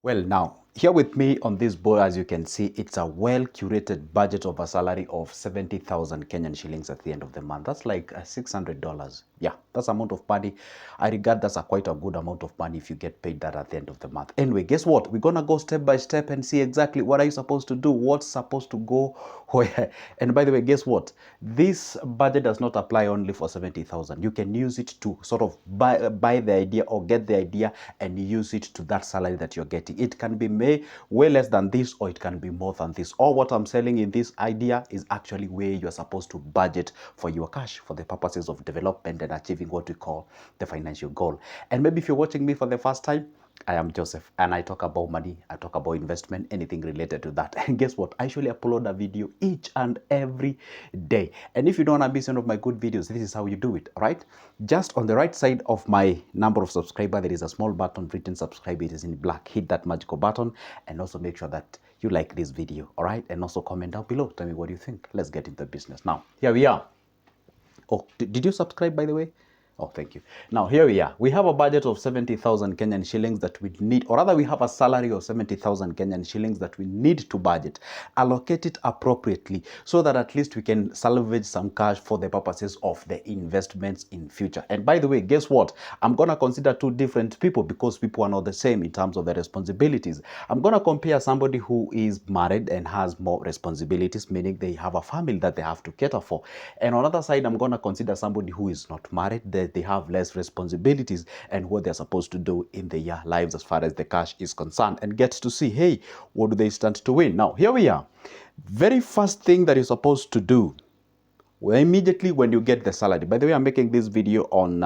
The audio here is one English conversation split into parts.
Well, now, here with me on this board, as you can see, it's a well-curated budget of a salary of 70,000 Kenyan shillings at the end of the month. That's like $600. Yeah, that's amount of money. I regard that's quite a good amount of money if you get paid that at the end of the month. Anyway, guess what? We're going to go step by step and see exactly what are you supposed to do, what's supposed to go where. And by the way, guess what? This budget does not apply only for 70,000. You can use it to sort of buy the idea or get the idea and use it to that salary that you're getting. It can be way less than this, or it can be more than this. All what I'm selling in this idea is actually where you're supposed to budget for your cash for the purposes of development and achieving what we call the financial goal. And maybe if you're watching me for the first time, I am Joseph and I talk about money, I talk about investment, anything related to that. And guess what? I usually upload a video each and every day. And if you don't want to miss one of my good videos, this is how you do it, all right? Just on the right side of my number of subscribers, there is a small button written subscribe. It is in black. Hit that magical button and also make sure that you like this video, all right? And also comment down below. Tell me what you think. Let's get into business. Now, here we are. Oh, did you subscribe, by the way? Oh, thank you. Now, here we are. We have a budget of 70,000 Kenyan shillings that we need, or rather we have a salary of 70,000 Kenyan shillings that we need to budget. Allocate it appropriately so that at least we can salvage some cash for the purposes of the investments in future. And by the way, guess what? I'm going to consider two different people because people are not the same in terms of the responsibilities. I'm going to compare somebody who is married and has more responsibilities, meaning they have a family that they have to cater for. And on the other side, I'm going to consider somebody who is not married, that they have less responsibilities and what they're supposed to do in their lives as far as the cash is concerned, and get to see, hey, what do they stand to win? Now, here we are. Very first thing that you're supposed to do, well, immediately when you get the salary. By the way, I'm making this video on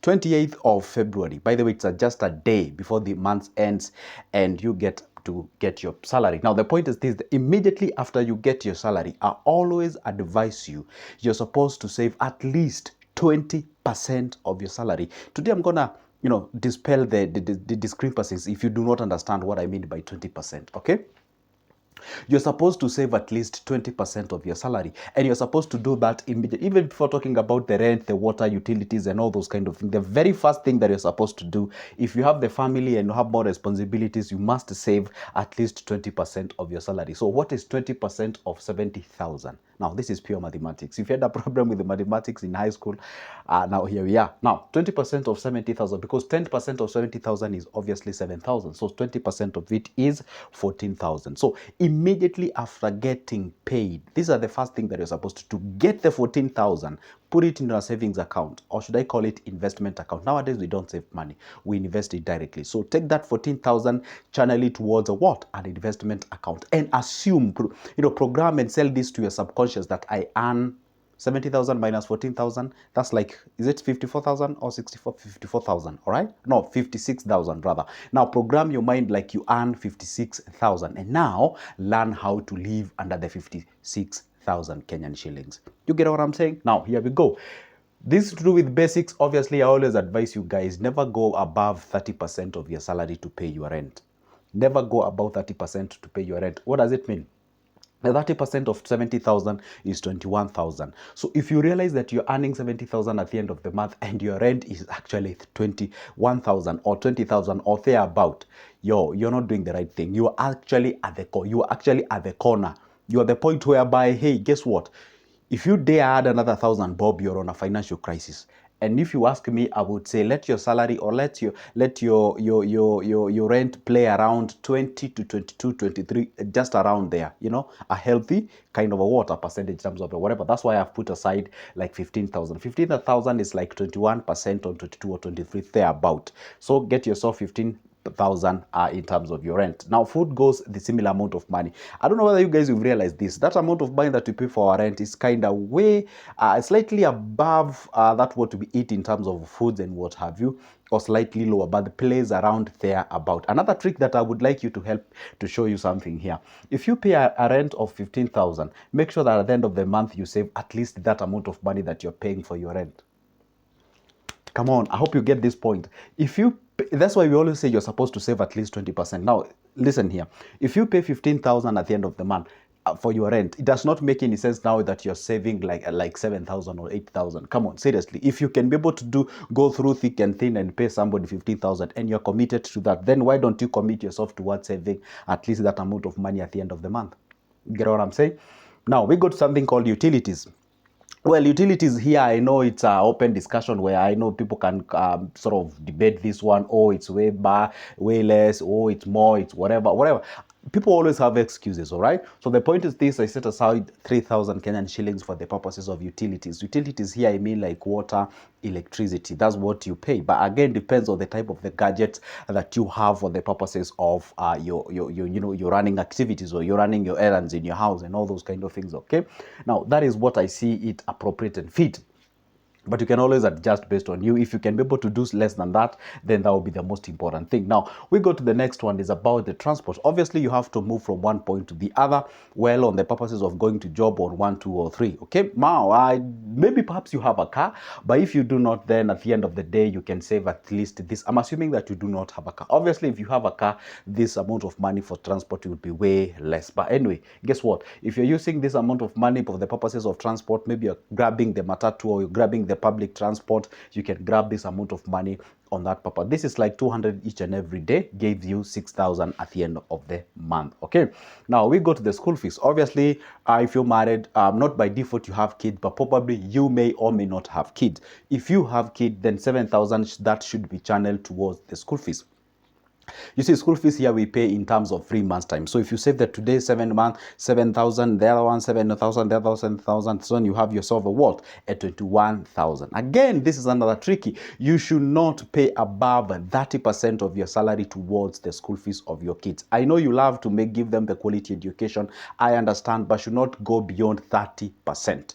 28th of February. By the way, it's just a day before the month ends and you get to get your salary. Now, the point is this: immediately after you get your salary, I always advise you, you're supposed to save at least 20% of your salary. Today, I'm gonna dispel the discrepancies if you do not understand what I mean by 20%. Okay. You're supposed to save at least 20% of your salary, and you're supposed to do that immediately, even before talking about the rent, the water, utilities, and all those kind of things. The very first thing that you're supposed to do, if you have the family and you have more responsibilities, you must save at least 20% of your salary. So what is 20% of 70,000? Now, this is pure mathematics. If you had a problem with the mathematics in high school, now here we are. Now, 20% of 70,000, because 10% of 70,000 is obviously 7,000. So 20% of it is 14,000. So immediately after getting paid, these are the first thing that you're supposed to do. Get the 14,000, put it into a savings account, or should I call it investment account? Nowadays, we don't save money. We invest it directly. So take that 14,000, channel it towards a what? An investment account, and assume, program and sell this to your subconscious that I earn 70,000 minus 14,000, that's like, is it 54,000 or 54,000? All right, no, 56,000 rather. Now program your mind like you earn 56,000, and now learn how to live under the 56,000 Kenyan shillings. You get what I'm saying? Now here we go. This to do with basics. Obviously, I always advise you guys, never go above 30% of your salary to pay your rent. Never go above 30% to pay your rent. What does it mean? The 30% of 70,000 is 21,000. So if you realize that you're earning 70,000 at the end of the month and your rent is actually 21,000 or 20,000 or thereabout, you're not doing the right thing. You are actually at the corner. You are the point whereby, hey, guess what? If you dare add another 1,000 bob, you're on a financial crisis. And if you ask me, I would say let your salary or let your rent play around 20 to 22, 23, just around there, a healthy kind of a percentage in terms of whatever. That's why I've put aside like 15,000. 15,000 is like 21% on 22 or 23 thereabout. So get yourself 15,000 in terms of your rent. Now food goes the similar amount of money. I don't know whether you guys have realized this. That amount of money that we pay for our rent is kind of way slightly above that what we eat in terms of foods and what have you, or slightly lower, but the plays around there about. Another trick that I would like you to help to show you something here. If you pay a rent of 15,000, make sure that at the end of the month you save at least that amount of money that you're paying for your rent. Come on, I hope you get this point. That's why we always say you're supposed to save at least 20%. Now, listen here. If you pay 15,000 at the end of the month, for your rent. It does not make any sense now that you're saving like 7,000 or 8,000. Come on, seriously. If you can be able to go through thick and thin and pay somebody 15,000 and you're committed to that, then why don't you commit yourself towards saving at least that amount of money at the end of the month? You get what I'm saying? Now we got something called utilities. Well, utilities here, I know it's an open discussion where I know people can sort of debate this one. Oh, it's way way less. Oh, it's more. It's whatever. People always have excuses, all right? So the point is this: I set aside 3,000 Kenyan shillings for the purposes of utilities. Utilities here, I mean like water, electricity. That's what you pay. But again, depends on the type of the gadget that you have for the purposes of your running activities, or you're running your errands in your house and all those kind of things. Okay. Now that is what I see it appropriate and fit. But you can always adjust based on you. If you can be able to do less than that, then that will be the most important thing. Now, we go to the next one, is about the transport. Obviously, you have to move from one point to the other, well, on the purposes of going to job on 1, 2, or 3. Okay, now, maybe perhaps you have a car, but if you do not, then at the end of the day, you can save at least this. I'm assuming that you do not have a car. Obviously, if you have a car, this amount of money for transport will be way less. But anyway, guess what? If you're using this amount of money for the purposes of transport, maybe you're grabbing the matatu or you're grabbing the public transport, you can grab this amount of money on that purpose. This is like 200 each and every day, gives you 6,000 at the end of the month. Okay, now we go to the school fees. Obviously, if you're married, not by default you have kids, but probably you may or may not have kids. If you have kids, then 7,000 that should be channeled towards the school fees. You see, school fees here we pay in terms of 3 months time. So if you save that today 7 months, 7,000, the other one 7,000, the other 7,000, so you have yourself a what? A 21,000. Again, this is another tricky. You should not pay above 30% of your salary towards the school fees of your kids. I know you love to give them the quality education. I understand, but should not go beyond 30%.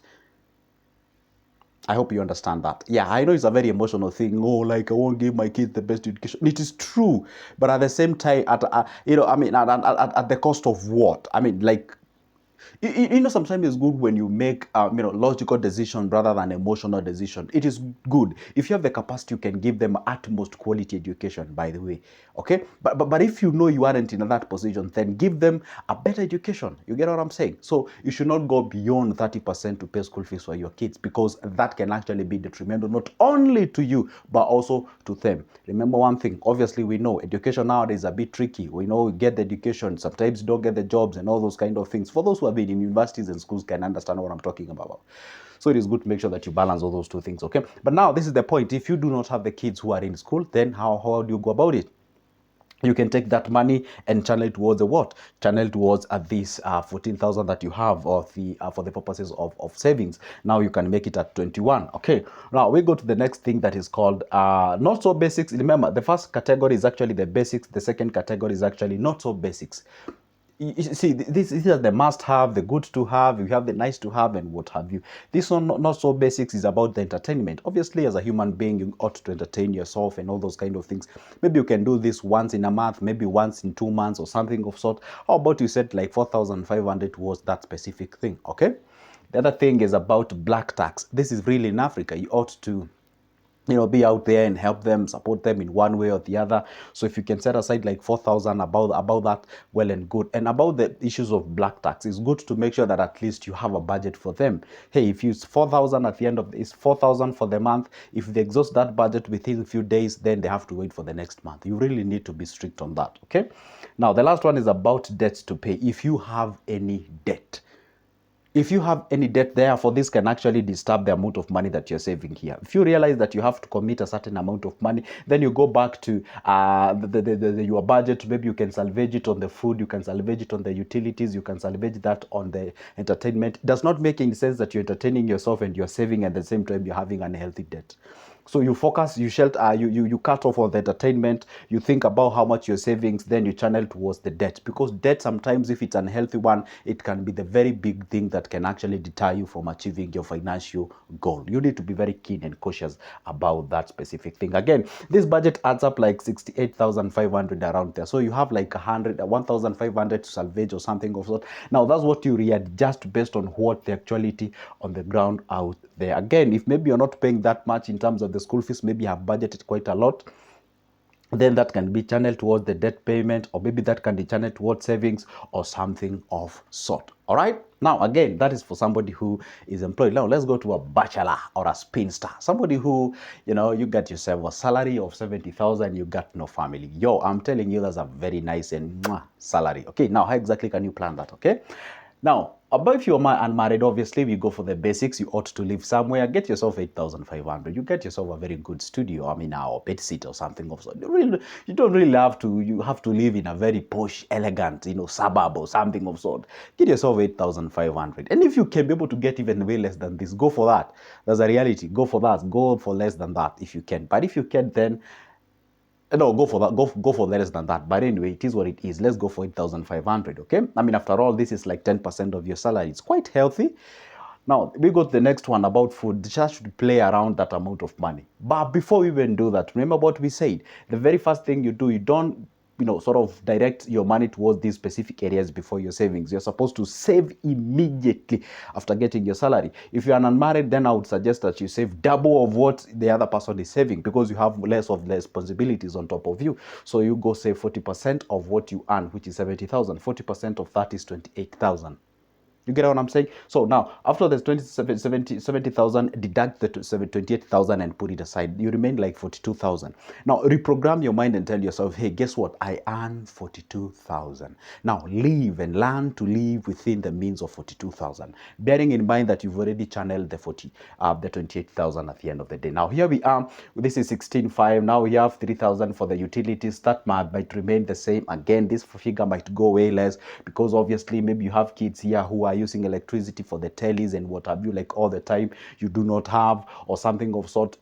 I hope you understand that. Yeah, I know it's a very emotional thing. Oh, like I won't give my kids the best education. It is true, but at the same time, at the cost of what? I mean, like, sometimes it's good when you make logical decision rather than emotional decision. It is good if you have the capacity, you can give them utmost quality education, by the way. Okay, but if you know you aren't in that position, then give them a better education. You get what I'm saying? So you should not go beyond 30% to pay school fees for your kids, because that can actually be detrimental not only to you but also to them. Remember one thing, obviously we know education nowadays is a bit tricky. We know we get the education, sometimes you don't get the jobs and all those kind of things. For those who have been in universities and schools can understand what I'm talking about. So it is good to make sure that you balance all those two things. Okay, but now this is the point. If you do not have the kids who are in school, then how do you go about it? You can take that money and channel it towards the what? Channel towards this 14,000 that you have, or the for the purposes of savings. Now you can make it at 21. Okay. Now we go to the next thing that is called not so basics. Remember, the first category is actually the basics. The second category is actually not so basics. You see, these are the must have, the good to have, you have the nice to have, and what have you. This one, not so basics, is about the entertainment. Obviously, as a human being, you ought to entertain yourself and all those kind of things. Maybe you can do this once in a month, maybe once in 2 months, or something of sort. How about you set like 4,500 towards that specific thing? Okay. The other thing is about black tax. This is really in Africa. You ought to be out there and help them, support them in one way or the other. So if you can set aside like 4,000 about that, well and good. And about the issues of black tax, it's good to make sure that at least you have a budget for them. Hey, if you use 4,000 at the end of it's 4,000 for the month. If they exhaust that budget within a few days, then they have to wait for the next month. You really need to be strict on that. Okay. Now the last one is about debts to pay. If you have any debt, therefore, this can actually disturb the amount of money that you're saving here. If you realize that you have to commit a certain amount of money, then you go back to your budget. Maybe you can salvage it on the food, you can salvage it on the utilities, you can salvage that on the entertainment. It does not make any sense that you're entertaining yourself and you're saving at the same time you're having unhealthy debt. So you focus, you shelter, you cut off on the entertainment, you think about how much your savings, then you channel towards the debt. Because debt, sometimes if it's an unhealthy one, it can be the very big thing that can actually deter you from achieving your financial goal. You need to be very keen and cautious about that specific thing. Again, this budget adds up like 68,500 around there. So you have like 1,500 to salvage or something of sort. Now that's what you readjust based on what the actuality on the ground out there. Again, if maybe you're not paying that much in terms of the school fees, maybe you have budgeted quite a lot, then that can be channeled towards the debt payment, or maybe that can be channeled towards savings or something of sort. All right. Now, again, that is for somebody who is employed. Now, let's go to a bachelor or a spinster. Somebody who, you get yourself a salary of 70,000, you got no family. Yo, I'm telling you, that's a very nice and salary. Okay. Now, how exactly can you plan that? Okay. Now, but if you're unmarried, obviously, we go for the basics. You ought to live somewhere. Get yourself 8,500. You get yourself a very good studio. I mean, or bed seat or something of sort. You don't really have to. You have to live in a very posh, elegant, suburb or something of sort. Get yourself 8,500. And if you can be able to get even way less than this, go for that. That's a reality. Go for that. Go for less than that if you can. But if you can't, then no, go for that. Go for less than that. But anyway, it is what it is. Let's go for 8,500. Okay. I mean, after all, this is like 10% of your salary. It's quite healthy. Now, we got the next one about food. Just should play around that amount of money. But before we even do that, remember what we said. The very first thing you do, you don't sort of direct your money towards these specific areas before your savings. You're supposed to save immediately after getting your salary. If you're unmarried, then I would suggest that you save double of what the other person is saving, because you have less of the responsibilities on top of you. So you go save 40% of what you earn, which is 70,000. 40% of that is 28,000. You get what I'm saying? So now, after the 70,000, deduct the 28,000 and put it aside. You remain like 42,000. Now, reprogram your mind and tell yourself, hey, guess what? I earn 42,000. Now, live and learn to live within the means of 42,000. Bearing in mind that you've already channeled the 28,000 at the end of the day. Now, here we are. This is 16,500. Now we have 3,000 for the utilities. That might remain the same. Again, this figure might go way less, because obviously maybe you have kids here who are using electricity for the tellies and what have you, like all the time. You do not have, or something of sort.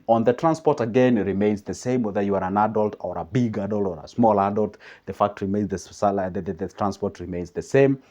On the transport, again, it remains the same, whether you are an adult or a big adult or a small adult. The fact remains the transport remains the same.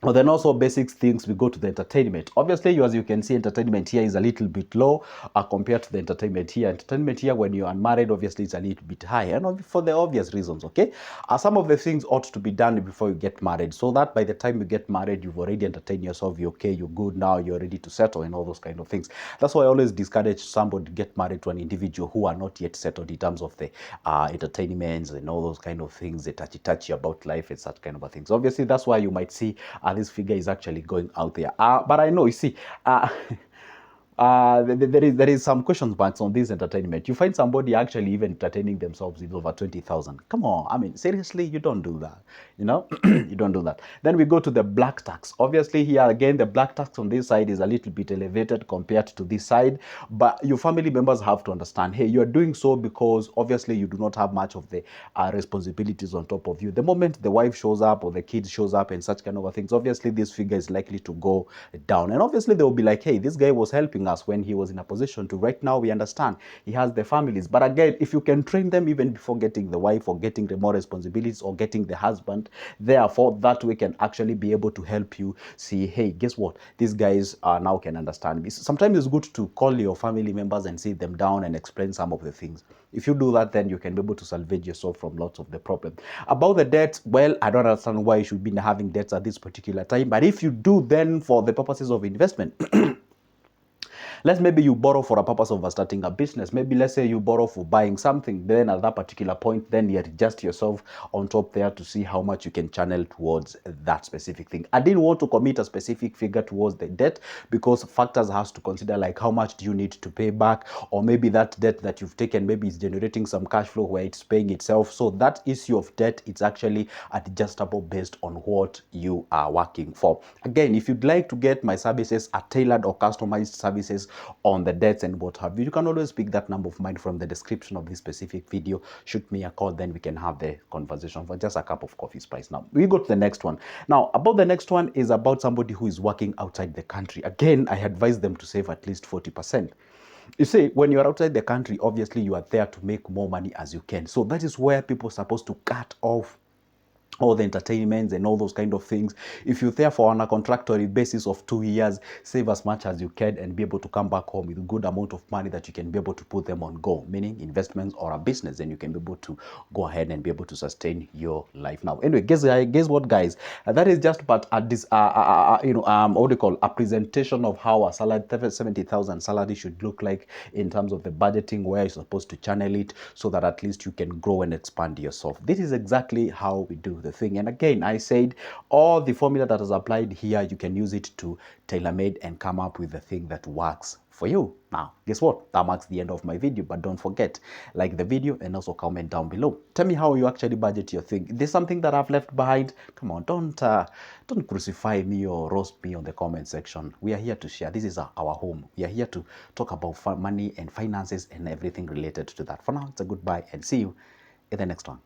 Well, then also basic things, we go to the entertainment. Obviously, as you can see, entertainment here is a little bit low compared to the entertainment here. Entertainment here, when you're unmarried, obviously, it's a little bit higher, and for the obvious reasons, okay? Some of the things ought to be done before you get married, so that by the time you get married, you've already entertained yourself, you're okay, you're good now, you're ready to settle, and all those kind of things. That's why I always discourage somebody to get married to an individual who are not yet settled in terms of the entertainments and all those kind of things, the touchy about life and such kind of things. Obviously, that's why you might see this figure is actually going out there. But I know, you see, there is some question marks on this entertainment. You find somebody actually even entertaining themselves with over 20,000. Come on, I mean, seriously, you don't do that. You don't do that. Then we go to the black tax. Obviously, here again, the black tax on this side is a little bit elevated compared to this side. But your family members have to understand, hey, you're doing so because obviously you do not have much of the responsibilities on top of you. The moment the wife shows up or the kid shows up and such kind of things, obviously this figure is likely to go down. And obviously they will be like, hey, this guy was helping us when he was in a position to. Right now we understand he has the families. But again, if you can train them even before getting the wife or getting the more responsibilities or getting the husband, therefore that way can actually be able to help you see, hey, guess what? These guys now can understand me. Sometimes it's good to call your family members and sit them down and explain some of the things. If you do that, then you can be able to salvage yourself from lots of the problem. About the debt, well, I don't understand why you should be having debts at this particular time. But if you do, then for the purposes of investment, let's maybe you borrow for a purpose of starting a business. Maybe let's say you borrow for buying something. Then at that particular point, then you adjust yourself on top there to see how much you can channel towards that specific thing. I didn't want to commit a specific figure towards the debt because factors has to consider, like how much do you need to pay back, or maybe that debt that you've taken maybe is generating some cash flow where it's paying itself. So that issue of debt, it's actually adjustable based on what you are working for. Again, if you'd like to get my services, are tailored or customized services on the debts and what have you, you can always pick that number of mine from the description of this specific video. Shoot me a call, then we can have the conversation for just a cup of coffee's price. Now we go to the next one. Now about the next one is about somebody who is working outside the country. Again, I advise them to save at least 40%. You see, when you're outside the country, obviously you are there to make more money as you can. So that is where people are supposed to cut off all the entertainments and all those kind of things. If you're there for on a contractual basis of 2 years, save as much as you can and be able to come back home with a good amount of money that you can be able to put them on go, meaning investments or a business, and you can be able to go ahead and be able to sustain your life. Now, anyway, guess what, guys? That is just but a what do you call, a presentation of how a salary, 70,000 salary should look like in terms of the budgeting, where you're supposed to channel it so that at least you can grow and expand yourself. This is exactly how we do the thing. And again, I said all the formula that is applied here, you can use it to tailor-made and come up with the thing that works for you. Now, guess what? That marks the end of my video, but don't forget, like the video and also comment down below. Tell me how you actually budget your thing. If there's something that I've left behind, come on, don't crucify me or roast me on the comment section. We are here to share. This is our home. We are here to talk about money and finances and everything related to that. For now, it's a goodbye and see you in the next one.